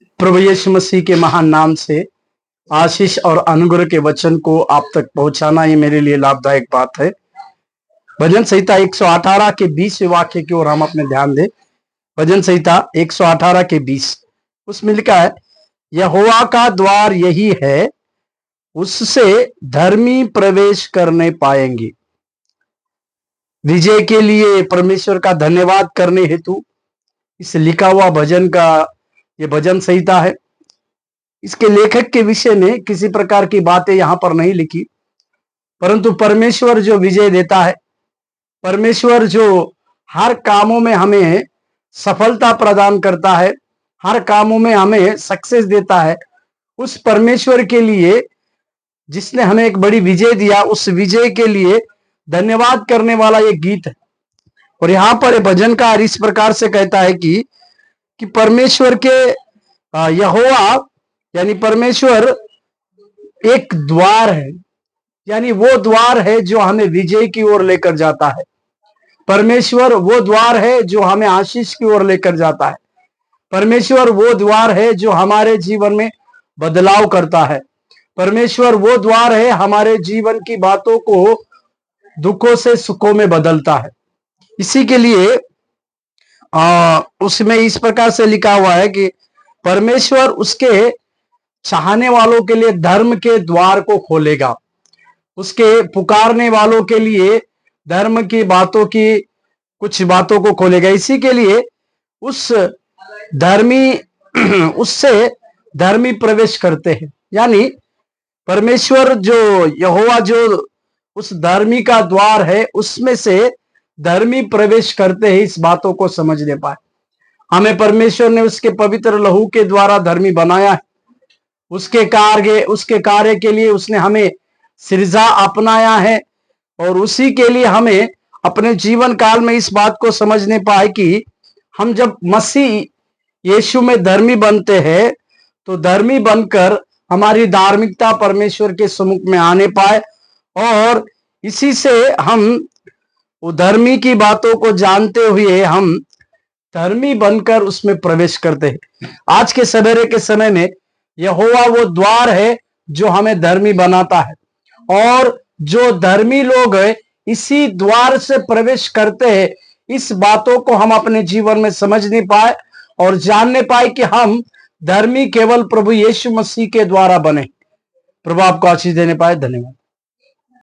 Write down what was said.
प्रभु यीशु मसीह के महान नाम से आशीष और अनुग्रह के वचन को आप तक पहुंचाना ही मेरे लिए लाभदायक बात है। भजन संहिता 118 के 20वें वाक्य की ओर हम अपने ध्यान दें। भजन संहिता 118 के 20 उसमें लिखा है, यहोवा का द्वार यही है, उससे धर्मी प्रवेश करने पाएंगे। विजय के लिए परमेश्वर का धन्यवाद करने हेतु इस लिखा हुआ भजन का ये भजन संहिता है। इसके लेखक के विषय में किसी प्रकार की बातें यहां पर नहीं लिखी, परंतु परमेश्वर जो विजय देता है, परमेश्वर जो हर कामों में हमें सफलता प्रदान करता है, हर कामों में हमें सक्सेस देता है, उस परमेश्वर के लिए जिसने हमें एक बड़ी विजय दिया, उस विजय के लिए धन्यवाद करने वाला ये गीत है। और यहां पर भजनकार इस प्रकार से कहता है कि परमेश्वर के यहोवा यानी परमेश्वर एक द्वार है, यानी वो द्वार है जो हमें विजय की ओर लेकर जाता है। परमेश्वर वो द्वार है जो हमें आशीष की ओर लेकर जाता है। परमेश्वर वो द्वार है जो हमारे जीवन में बदलाव करता है। परमेश्वर वो द्वार है हमारे जीवन की बातों को दुखों से सुखों में बदलता है। इसी के लिए उसमें इस प्रकार से लिखा हुआ है कि परमेश्वर उसके चाहने वालों के लिए धर्म के द्वार को खोलेगा, उसके पुकारने वालों के लिए धर्म की बातों की कुछ बातों को खोलेगा। इसी के लिए उस धर्मी उससे धर्मी प्रवेश करते हैं, यानी परमेश्वर जो यहोवा जो उस धर्मी का द्वार है, उसमें से धर्मी प्रवेश करते हैं। इस बातों को समझने पाए, हमें परमेश्वर ने उसके पवित्र लहू के द्वारा धर्मी बनाया है। उसके कार्य के लिए उसने हमें सृजा अपनाया है, और उसी के लिए हमें अपने जीवन काल में इस बात को समझने पाए कि हम जब मसीह यीशु में धर्मी बनते हैं, तो धर्मी बनकर हमारी धार्मिकता परमेश्वर के सम्मुख में आने पाए, और इसी से हम वो धर्मी की बातों को जानते हुए हम धर्मी बनकर उसमें प्रवेश करते हैं। आज के सवेरे के समय में यहोवा वो द्वार है जो हमें धर्मी बनाता है, और जो धर्मी लोग हैं इसी द्वार से प्रवेश करते हैं। इस बातों को हम अपने जीवन में समझने पाए और जानने पाए कि हम धर्मी केवल प्रभु यीशु मसीह के द्वारा बने। प्रभु आपको आशीष देने पाए। धन्यवाद।